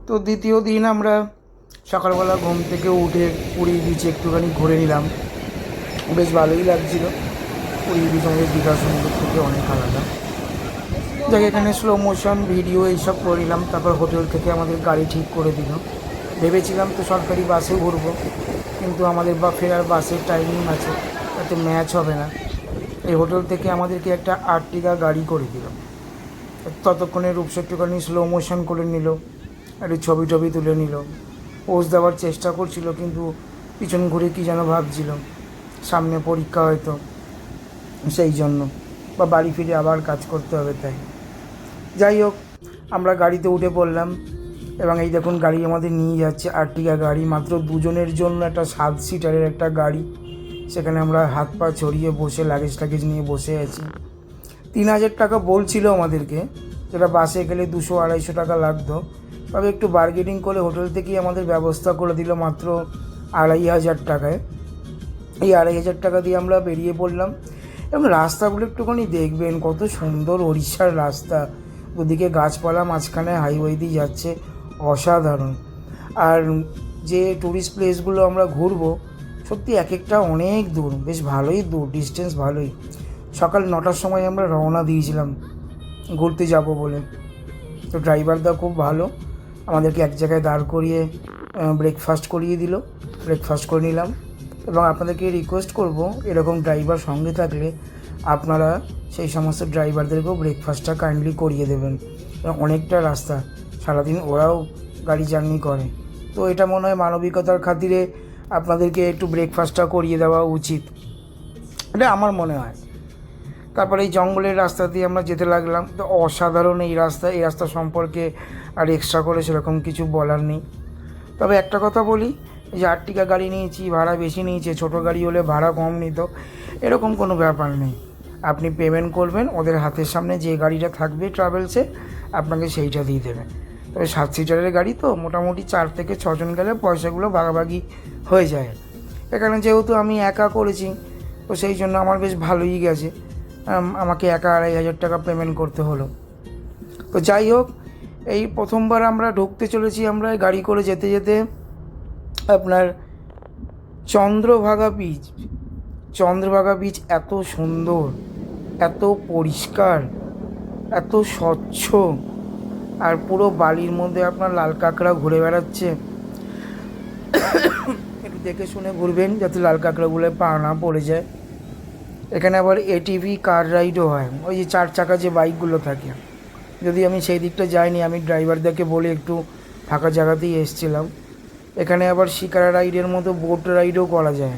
তো দ্বিতীয় দিন আমরা সকালবেলা ঘুম থেকে উঠে পুরী বিচে একটুখানি ঘুরে নিলাম। বেশ ভালোই লাগছিল। পুরী বিচ আমাদের দীঘা সমুদ্র থেকে অনেক আলাদা। যাই এখানে স্লো মোশন ভিডিও এইসব করে নিলাম। তারপর হোটেল থেকে আমাদের গাড়ি ঠিক করে দিল। ভেবেছিলাম তো সরকারি বাসে ঘুরবো, কিন্তু আমাদের ফেরার বাসের টাইমিং আছে, তাতে ম্যাচ হবে না। এই হোটেল থেকে আমাদেরকে একটা আর্টিগা গাড়ি করে দিল। ততক্ষণে রূপসা একটুখানি স্লো মোশন করে নিল, একটু ছবি টবি তুলে নিল, পোজ দেওয়ার চেষ্টা করছিল, কিন্তু পিছন ঘুরে কী যেন ভাবছিল, সামনে পরীক্ষা হয়তো, সেই জন্য, বা বাড়ি ফিরে আবার কাজ করতে হবে তাই। যাই হোক, আমরা গাড়িতে উঠে পড়লাম এবং এই দেখুন গাড়ি আমাদের নিয়ে যাচ্ছে, আর্টিগা গাড়ি, মাত্র দুজনের জন্য একটা 7 সিটারের একটা গাড়ি। সেখানে আমরা হাত পা ছড়িয়ে বসে লাগেজ নিয়ে বসে আছি। 3000 টাকা বলছিল আমাদেরকে, যেটা বাসে গেলে 200-250 টাকা লাগতো। তবে একটু বার্গেনিং করে হোটেল থেকেই আমাদের ব্যবস্থা করে দিল মাত্র 2500 টাকায়। এই 2500 টাকা দিয়ে আমরা বেরিয়ে পড়লাম। এবং রাস্তাগুলো একটুখানি দেখবেন, কত সুন্দর ওড়িশার রাস্তা, ওদিকে গাছপালা, মাঝখানে হাইওয়ে দিয়ে যাচ্ছে, অসাধারণ। আর যে ট্যুরিস্ট প্লেসগুলো আমরা ঘুরবো, সত্যি এক একটা অনেক দূর, বেশ ভালোই দূর, ডিস্টেন্স ভালোই। সকাল 9টার সময় আমরা রওনা দিয়েছিলাম ঘুরতে যাব বলে। তো ড্রাইভারদা খুব ভালো, আমাদেরকে এক জায়গায় দাঁড় করিয়ে ব্রেকফাস্ট করিয়ে দিল। ব্রেকফাস্ট করে নিলাম। এবং আপনাদেরকে রিকোয়েস্ট করব, এরকম ড্রাইভার সঙ্গে থাকলে আপনারা সেই সমস্ত ড্রাইভারদেরকেও ব্রেকফাস্টটা কাইন্ডলি করিয়ে দেবেন। অনেকটা রাস্তা, সারাদিন ওরাও গাড়ি জার্নি করে, তো এটা মনে হয় মানবিকতার খাতিরে আপনাদেরকে একটু ব্রেকফাস্টটা করিয়ে দেওয়া উচিত, এটা আমার মনে হয়। তারপরে এই জঙ্গলের রাস্তা দিয়ে আমরা যেতে লাগলাম। তো অসাধারণ এই রাস্তা সম্পর্কে আর এক্সট্রা করে সেরকম কিছু বলার নেই। তবে একটা কথা বলি, যে আর্টিকা গাড়ি নিয়েছি, ভাড়া বেশি নিয়েছে, ছোটো গাড়ি হলে ভাড়া কম নিত, এরকম কোনো ব্যাপার নেই। আপনি পেমেন্ট করবেন, ওদের হাতের সামনে যে গাড়িটা থাকবে ট্রাভেলসে, আপনাকে সেইটা দিয়ে দেবে। তবে 7 সিটারের গাড়ি তো মোটামুটি 4 থেকে 6 জন গেলে পয়সাগুলো ভাগাভাগি হয়ে যায়। এখানে যেহেতু আমি একা করেছি, তো সেই জন্য আমার বেশ ভালোই গেছে। আমাকে একা 2500 টাকা পেমেন্ট করতে হলো। তো যাই হোক, এই প্রথমবার আমরা ঢুকতে চলেছি। আমরা গাড়ি করে যেতে যেতে আপনার চন্দ্রভাগা বিচ এত সুন্দর, এত পরিষ্কার, এত স্বচ্ছ, আর পুরো বালির মধ্যে আপনার লাল কাঁকড়া ঘুরে বেড়াচ্ছে। একটু দেখে শুনে ঘুরবেন, যাতে লাল কাঁকড়াগুলো পা না পড়ে যায়। এখানে আবার এটিভি কার রাইডও হয়, ওই যে 4 চাকা যে বাইকগুলো থাকে। যদি আমি সেই দিকটা যাইনি, আমি ড্রাইভারদেরকে বলে একটু ফাঁকা জায়গাতেই এসেছিলাম। এখানে আবার শিকারা রাইডের মতো বোট রাইডও করা যায়।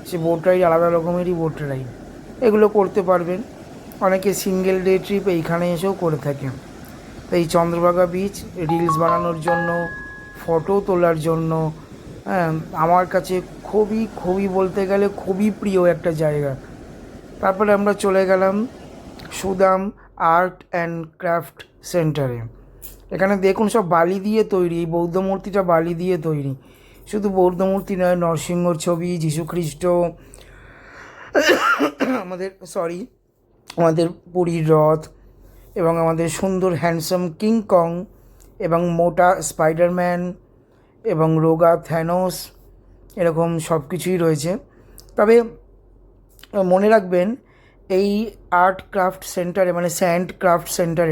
সে বোট রাইড আলাদা রকমেরই বোট রাইড, এগুলো করতে পারবেন। অনেকে সিঙ্গেল ডে ট্রিপ এইখানে এসেও করে থাকেন। তো এই চন্দ্রভাগা বিচ রিলস বানানোর জন্য, ফটো তোলার জন্য, হ্যাঁ, আমার কাছে খুবই খুবই বলতে গেলে খুবই প্রিয় একটা জায়গা। তারপরে আমরা চলে গেলাম সুদাম আর্ট অ্যান্ড ক্রাফট সেন্টারে। এখানে দেখুন সব বালি দিয়ে তৈরি, এই বৌদ্ধ মূর্তিটা বালি দিয়ে তৈরি। শুধু বৌদ্ধ মূর্তি নয়, নরসিংহর ছবি, যীশুখ্রিস্ট, আমাদের পুরীর রথ, এবং আমাদের সুন্দর হ্যান্ডসাম কিংকং, এবং মোটা স্পাইডারম্যান, এবং রোগা থ্যানোস, এরকম সব কিছুই রয়েছে। তবে মনে রাখবেন, এই আর্ট ক্রাফট সেন্টারে, মানে স্যান্ড ক্রাফট সেন্টার,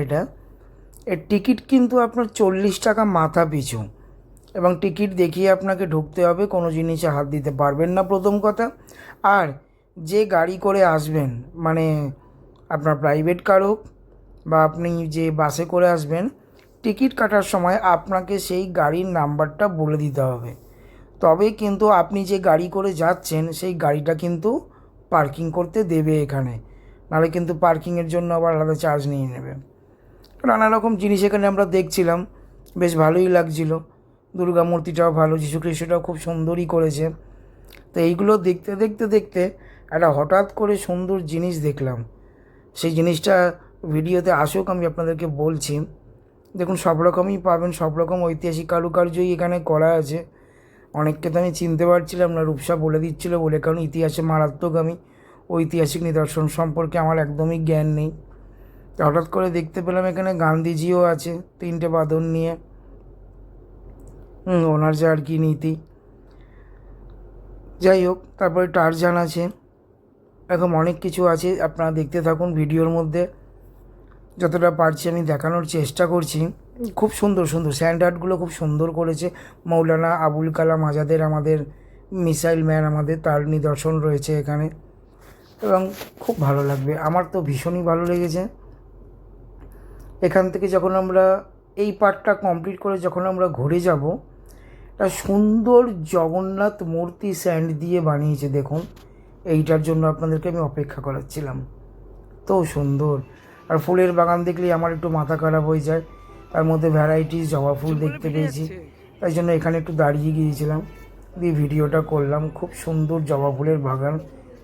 এর টিকিট কিন্তু আপনার 40 টাকা মাথা পিছু, এবং টিকিট দেখিয়ে আপনাকে ঢুকতে হবে। কোনো জিনিসে হাত দিতে পারবেন না, প্রথম কথা। আর যে গাড়ি করে আসবেন, মানে আপনার প্রাইভেট কার হোক বা আপনি যে বাসে করে আসবেন, টিকিট কাটার সময় আপনাকে সেই গাড়ির নাম্বারটা বলে দিতে হবে। তবে কিন্তু আপনি যে গাড়ি করে যাচ্ছেন, সেই গাড়িটা কিন্তু পার্কিং করতে দেবে এখানে, নাহলে কিন্তু পার্কিংয়ের জন্য আবার আলাদা চার্জ নিয়ে নেবে। নানা রকম জিনিস এখানে আমরা দেখছিলাম, বেশ ভালোই লাগছিল। দুর্গা মূর্তিটাও ভালো, যীশুখ্রিস্টটাও খুব সুন্দরই করেছে। তো এইগুলো দেখতে দেখতে দেখতে একটা হঠাৎ করে সুন্দর জিনিস দেখলাম। সেই জিনিসটা ভিডিওতে আসুক, আমি আপনাদেরকে বলছি। দেখুন, সব রকমই পাবেন, সব রকম ঐতিহাসিক কারুকার্যই এখানে করা আছে। অনেককে তো আমি চিনতে পারছিলাম না, রূপসা বলে দিচ্ছিল বলে, কারণ ইতিহাসে মারাত্মক আমি, ঐতিহাসিক নিদর্শন সম্পর্কে আমার একদমই জ্ঞান নেই। হঠাৎ করে দেখতে পেলাম এখানে গান্ধীজিও আছে 3টে বাঁধন নিয়ে। ওনার যা আর কি নীতি। যাই হোক, তারপরে টারজান আছে, এরকম অনেক কিছু আছে। আপনারা দেখতে থাকুন ভিডিওর মধ্যে, যতটা পারছি আমি দেখানোর চেষ্টা করছি। খুব সুন্দর সুন্দর স্যান্ড আর্টগুলো খুব সুন্দর করেছে। মৌলানা আবুল কালাম আজাদের, আমাদের মিসাইল ম্যান, আমাদের তার নিদর্শন রয়েছে এখানে, এবং খুব ভালো লাগবে। আমার তো ভীষণই ভালো লেগেছে। এখান থেকে যখন আমরা এই পার্টটা কমপ্লিট করে যখন আমরা ঘুরে যাব, একটা সুন্দর জগন্নাথ মূর্তি স্যান্ড দিয়ে বানিয়েছে দেখুন। এইটার জন্য আপনাদেরকে আমি অপেক্ষা করাচ্ছিলাম, তো সুন্দর। আর ফুলের বাগান দেখলেই আমার একটু মাথা খারাপ হয়ে যায়। তার মধ্যে ভ্যারাইটিস জবা ফুল দেখতে পেয়েছি, তাই জন্য এখানে একটু দাঁড়িয়ে গিয়েছিলাম, দিয়ে ভিডিওটা করলাম। খুব সুন্দর জবা ফুলের বাগান,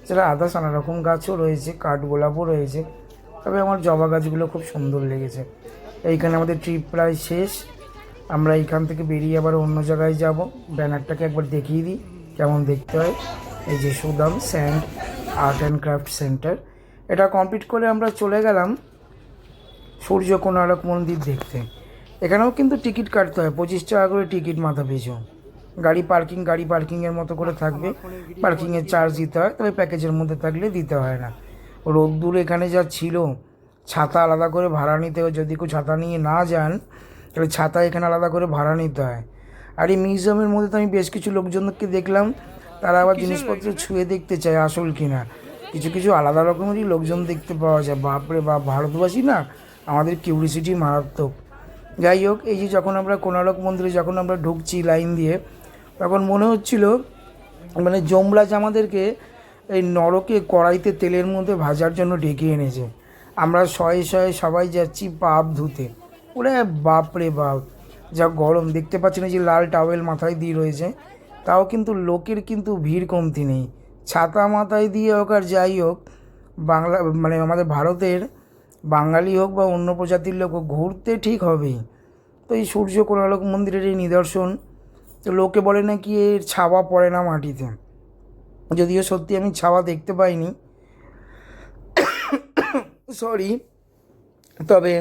যারা আদার্স নানা রকম গাছও রয়েছে, কাঠগোলাপও রয়েছে, তবে আমার জবা গাছগুলো খুব সুন্দর লেগেছে। এইখানে আমাদের ট্রিপ প্রায় শেষ। আমরা এইখান থেকে বেরিয়ে আবার অন্য জায়গায় যাব। ব্যানারটাকে একবার দেখিয়ে দিই কেমন দেখতে হয়। এই যে Sudam sand art and craft centre, এটা কমপ্লিট করে আমরা চলে গেলাম সূর্য কোণারক মন্দির দেখতে। এখানেও কিন্তু টিকিট কাটতে হয়, 25 টাকা করে টিকিট মাথা পিছু। গাড়ি পার্কিংয়ের মতো করে থাকবে, পার্কিংয়ের চার্জ দিতে হয়, তবে প্যাকেজের মধ্যে থাকলে দিতে হয় না। রোদ্দুর এখানে যা ছিল, ছাতা আলাদা করে ভাড়া নিতে হয়। যদি কেউ ছাতা নিয়ে না যান তাহলে ছাতা এখানে আলাদা করে ভাড়া নিতে হয়। আর এই মিউজিয়ামের মধ্যে তো আমি বেশ কিছু লোকজনকে দেখলাম, তারা আবার জিনিসপত্র ছুঁয়ে দেখতে চায় আসল কিনা। কিছু কিছু আলাদা রকমেরই লোকজন দেখতে পাওয়া যায়। বাপরে বাপ, ভারতবাসী না, আমাদের কিউরিসিটি মারাত্মক। যাই হোক, এই যে যখন আমরা কোণারক মন্দিরে যখন আমরা ঢুকছি লাইন দিয়ে, তখন মনে হচ্ছিল মানে যমরাজ আমাদেরকে এই নরকে কড়াইতে তেলের মধ্যে ভাজার জন্য ডেকে এনেছে। আমরা শয়ে শয়ে সবাই যাচ্ছি পাপ ধুতে। ওরে বাপরে বাপ, যা গরম! দেখতে পাচ্ছেন যে লাল টাওয়েল মাথায় দিয়ে রয়েছে, তাও কিন্তু লোকের কিন্তু ভিড় কমতি নেই। ছাতা মাথায় দিয়ে হোক আর যাই হোক, বাংলা মানে আমাদের ভারতের বাঙালি হোক বা অন্য প্রজাতির লোক হোক, ঘুরতে ঠিক হবেই। তো এই সূর্য কোণারক মন্দিরের এই নিদর্শন, তো লোকে বলে নাকি এর ছাওয়া পড়ে না মাটিতে, যদিও সত্যি আমি ছাওয়া দেখতে পাইনি, সরি। তবে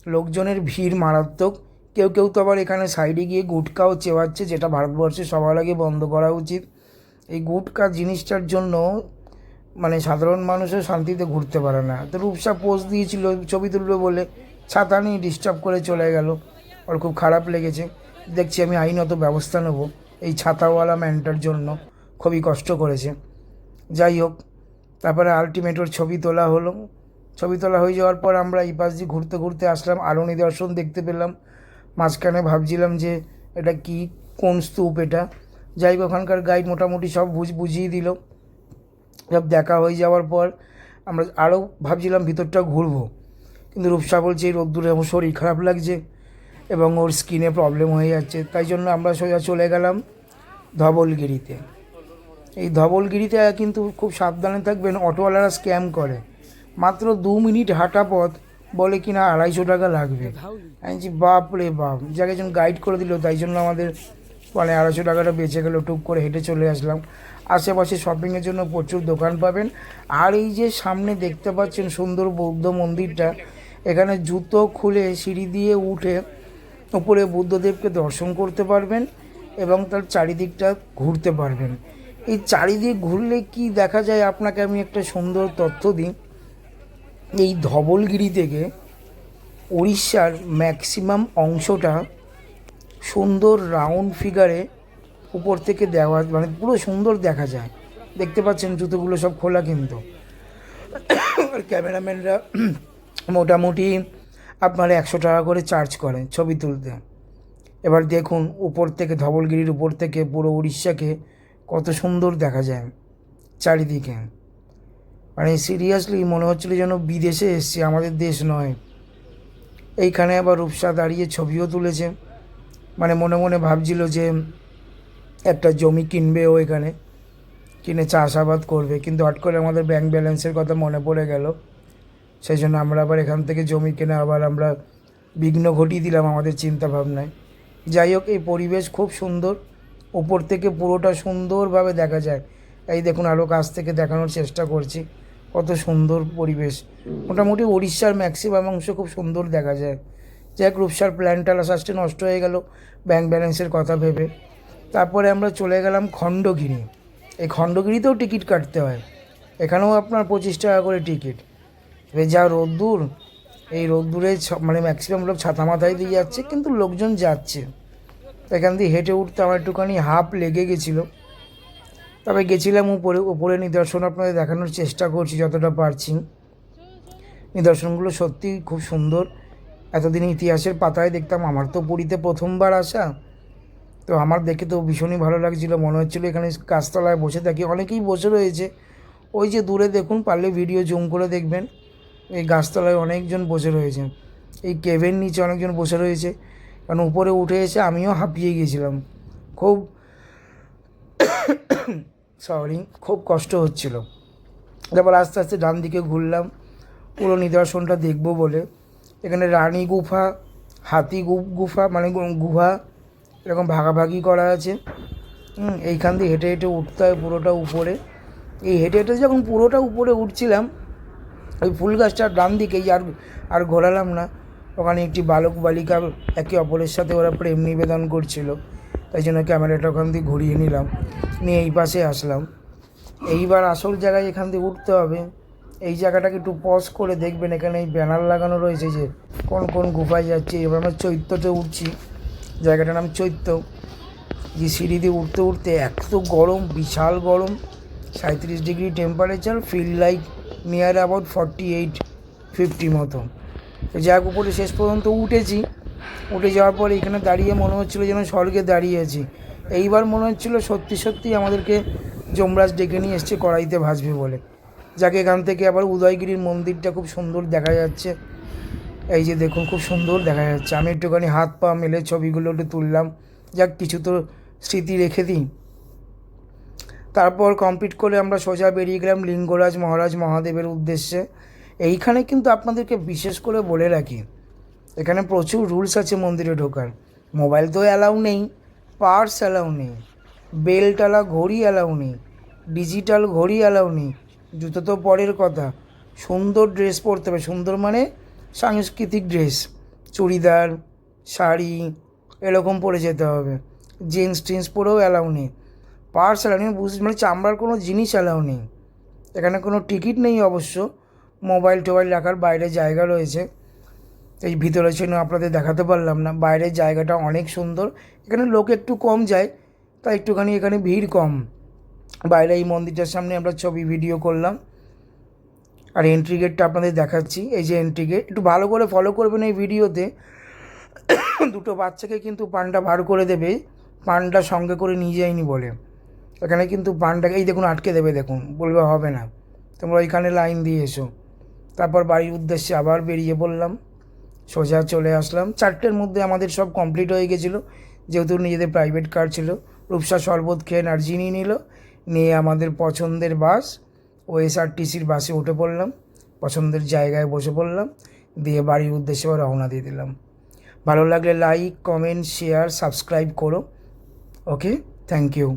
লোকজনের ভিড় মারাত্মক। কেউ কেউ তো আবার এখানে সাইডে গিয়ে গুটকাও চেবাচ্ছে, যেটা ভারতবর্ষে সবার আগে বন্ধ করা উচিত। এই গুটকা জিনিসটার জন্য মানে সাধারণ মানুষও শান্তিতে ঘুরতে পারে না। তো রূপসা পোস্ট দিয়েছিল ছবি তুলবে বলে, ছাতা নিয়ে ডিস্টার্ব করে চলে গেল। ওর খুব খারাপ লেগেছে। দেখছি আমি আইনত ব্যবস্থা নেব এই ছাতাওয়ালা ম্যানটার জন্য, খুবই কষ্ট করেছে। যাই হোক, তারপরে আলটিমেট ওর ছবি তোলা হলো। ছবি তোলা হয়ে যাওয়ার পর আমরা এই পাশ দিয়ে ঘুরতে ঘুরতে আসলাম, আরও নিদর্শন দেখতে পেলাম। মাঝখানে ভাবছিলাম যে এটা কি, কোন স্তূপ এটা। যাই হোক, ওখানকার গাইড মোটামুটি সব বুঝিয়ে দিল। সব দেখা হয়ে যাওয়ার পর আমরা আরও ভাবছিলাম ভিতরটা ঘুরবো, কিন্তু রূপসা বলছে এই রোদ্দুরে আমার শরীর খারাপ লাগছে এবং ওর স্কিনে প্রবলেম হয়ে যাচ্ছে, তাই জন্য আমরা সোজা চলে গেলাম ধবলগিরিতে। এই ধবলগিরিতে কিন্তু খুব সাবধানে থাকবেন, অটোওয়ালারা স্ক্যাম করে। মাত্র 2 মিনিট হাঁটা পথ, বলে কিনা 250 টাকা লাগবে। আমি বলছি বাপ রে বাপ, যাকে একজন গাইড করে দিল, তাই জন্য আমাদের মানে 250 টাকাটা বেঁচে গেলো। টুক করে হেঁটে চলে আসলাম। আশেপাশে শপিংয়ের জন্য প্রচুর দোকান পাবেন। আর এই যে সামনে দেখতে পাচ্ছেন সুন্দর বৌদ্ধ মন্দিরটা, এখানে জুতো খুলে সিঁড়ি দিয়ে উঠে উপরে বুদ্ধদেবকে দর্শন করতে পারবেন এবং তার চারিদিকটা ঘুরতে পারবেন। এই চারিদিক ঘুরলে কি দেখা যায় আপনাকে আমি একটা সুন্দর তথ্য দিই। এই ধবলগিরি থেকে উড়িষ্যার ম্যাক্সিমাম অংশটা সুন্দর রাউন্ড ফিগারে উপর থেকে দেওয়া, মানে পুরো সুন্দর দেখা যায়। দেখতে পাচ্ছেন জুতোগুলো সব খোলা, কিন্তু আর ক্যামেরাম্যানরা মোটামুটি আপনার 100 টাকা করে চার্জ করেন ছবি তুলতে। এবার দেখুন উপর থেকে, ধবলগিরির উপর থেকে পুরো উড়িষ্যাকে কত সুন্দর দেখা যায় চারিদিকে। মানে সিরিয়াসলি মনে হচ্ছিল যেন বিদেশে এসছে, আমাদের দেশ নয়। এইখানে আবার রূপসা দাঁড়িয়ে ছবিও তুলেছে, মানে মনে মনে ভাবছিল যে একটা জমি কিনবে ও এখানে, কিনে চাষাবাদ করবে, কিন্তু হট করে আমাদের ব্যাংক ব্যালেন্সের কথা মনে পড়ে গেল। সেই জন্য আমরা আবার এখান থেকে জমি কিনে আবার আমরা বিঘ্ন ঘটিয়ে দিলাম আমাদের চিন্তা ভাবনায়। যাই হোক, এই পরিবেশ খুব সুন্দর, উপর থেকে পুরোটা সুন্দরভাবে দেখা যায়। এই দেখুন আরও কাছ থেকে দেখানোর চেষ্টা করছি, কত সুন্দর পরিবেশ। মোটামুটি উড়িষ্যার ম্যাক্সিমাম অংশ খুব সুন্দর দেখা যায়। যাক রূপসার প্ল্যানটা লাস্টে নষ্ট হয়ে গেল ব্যাংক ব্যালেন্সের কথা ভেবে। তারপরে আমরা চলে গেলাম খণ্ডগিরি। এই খণ্ডগিরিতেও টিকিট কাটতে হয়, এখানেও আপনার 25 টাকা করে টিকিট। এবার যা রোদ্দুর, এই রোদ্দুরে মানে ম্যাক্সিমাম লোক ছাতা মাথায় দিয়ে যাচ্ছে, কিন্তু লোকজন যাচ্ছে। এখান দিয়ে হেঁটে উঠতে আমার একটুখানি হাঁপ লেগে গেছিলো। তবে গেছিলাম উপরে নিদর্শন আপনাদের দেখানোর চেষ্টা করছি যতটা পারছি। নিদর্শনগুলো সত্যিই খুব সুন্দর। এতদিন ইতিহাসের পাতায় দেখতাম, আমার তো পুরীতে প্রথমবার আসা, তো আমার দেখে তো ভীষণই ভালো লাগছিলো। মনে হচ্ছিলো এখানে গাছতলায় বসে থাকি। অনেকেই বসে রয়েছে, ওই যে দূরে দেখুন, পারলে ভিডিও জুম করে দেখবেন, এই গাছতলায় অনেকজন বসে রয়েছে। এই কেভের নিচে অনেকজন বসে রয়েছে, কারণ উপরে উঠে এসে আমিও হাঁপিয়ে গিয়েছিলাম, খুব খুব কষ্ট হচ্ছিল। তারপর আস্তে আস্তে ডান দিকে ঘুরলাম পুরো নিদর্শনটা দেখব বলে। এখানে রানী গুফা, হাতি গুফা মানে গুহা এরকম ভাগাভাগি করা আছে। এইখান দিয়ে হেঁটে হেঁটে উঠতে হয় পুরোটা উপরে। এই হেঁটে হেঁটে যখন পুরোটা উপরে উঠছিলাম, ওই ফুল গাছটার ডান দিকেই আর ঘোরালাম না, ওখানে একটি বালক বালিকা একে অপরের সাথে ওরা প্রেম নিবেদন করছিল, তাই জন্য ক্যামেরাটা ওখান দিয়ে ঘুরিয়ে নিলাম, নিয়ে এই পাশে আসলাম। এইবার আসল জায়গায় এখান দিয়ে উঠতে হবে। এই জায়গাটাকে একটু পজ করে দেখবেন, এখানে এই ব্যানার লাগানো রয়েছে যে কোন কোন গুফায় যাচ্ছে। এবার আমরা চৈত্যতে উঠছি, জায়গাটার নাম চৈত্য। যে সিঁড়ি দিয়ে উঠতে উঠতে এত গরম, বিশাল গরম, 37 degree temperature, feel like near about 48-50 মতো। তো যাক উপরে শেষ পর্যন্ত উঠেছি। উঠে যাওয়ার পর এখানে দাঁড়িয়ে মনে হচ্ছিলো যেন স্বর্গে দাঁড়িয়ে আছি। এইবার মনে হচ্ছিলো সত্যি সত্যি আমাদেরকে যমরাজ ডেকে নিয়ে এসছে কড়াইতে ভাজবে বলে। যাকে এখান থেকে আবার উদয়গিরির মন্দিরটা খুব সুন্দর দেখা যাচ্ছে। এই যে দেখুন, খুব সুন্দর দেখা যাচ্ছে। আমি একটুখানি হাত পা মেলে ছবিগুলো একটু তুললাম, যাক কিছু তো স্মৃতি রেখে দিই। তারপর কমপ্লিট করে আমরা সোজা বেরিয়ে গেলাম লিঙ্গরাজ মহারাজ মহাদেবের উদ্দেশ্যে। এইখানে কিন্তু আপনাদেরকে বিশেষ করে বলে রাখি, এখানে প্রচুর রুলস আছে মন্দিরে ঢোকার। মোবাইল তো অ্যালাউ নেই, পার্স অ্যালাউ নেই, বেল্টওয়ালা ঘড়ি অ্যালাউ নেই, ডিজিটাল ঘড়ি অ্যালাউ নেই। জুতো তো পরের কথা, সুন্দর ড্রেস পরতে হবে। সুন্দর মানে সাংস্কৃতিক ড্রেস, চুড়িদার শাড়ি এরকম পরে যেতে হবে। জিন্স টিন্স পরেও অ্যালাউ নেই। পার্স অ্যালাউ নেই, মানে চামড়ার কোনো জিনিস অ্যালাউ নেই। এখানে কোনো টিকিট নেই অবশ্য, মোবাইল টোবাইল রাখার বাইরে জায়গা রয়েছে। এই ভিতরে ছিল আপনাদের দেখাতে পারলাম না, বাইরের জায়গাটা অনেক সুন্দর। এখানে লোক একটু কম যায়, তাই একটুখানি এখানে ভিড় কম। বাইরে এই মন্দিরটার সামনে আমরা ছবি ভিডিও করলাম। আর এন্ট্রি গেটটা আপনাদের দেখাচ্ছি, এই যে এন্ট্রি গেট, একটু ভালো করে ফলো করবেন এই ভিডিওতে। দুটো বাচ্চাকে কিন্তু পানটা বার করে দেবে, পানটা সঙ্গে করে নিয়ে যায়নি বলে। এখানে কিন্তু পানটাকে এই দেখুন আটকে দেবে, দেখুন, বলবে হবে না, তোমরা ওইখানে লাইন দিয়ে এসো। তারপর বাড়ির উদ্দেশ্যে আবার বেরিয়ে পড়লাম, সোজা চলে আসলাম। 4টের মধ্যে আমাদের সব কমপ্লিট হয়ে গেছিলো, যেহেতু নিজেদের প্রাইভেট কার ছিল। রূপসা শরবত খেয়ে এনার্জি নিয়ে নিয়ে আমাদের পছন্দের বাস OSRTCর বাসে উঠে পড়লাম, পছন্দের জায়গায় বসে পড়লাম, দিয়ে বাড়ির উদ্দেশ্যে রওনা দিয়ে দিলাম। ভালো লাগলে লাইক কমেন্ট শেয়ার সাবস্ক্রাইব করো। ওকে, থ্যাংক ইউ।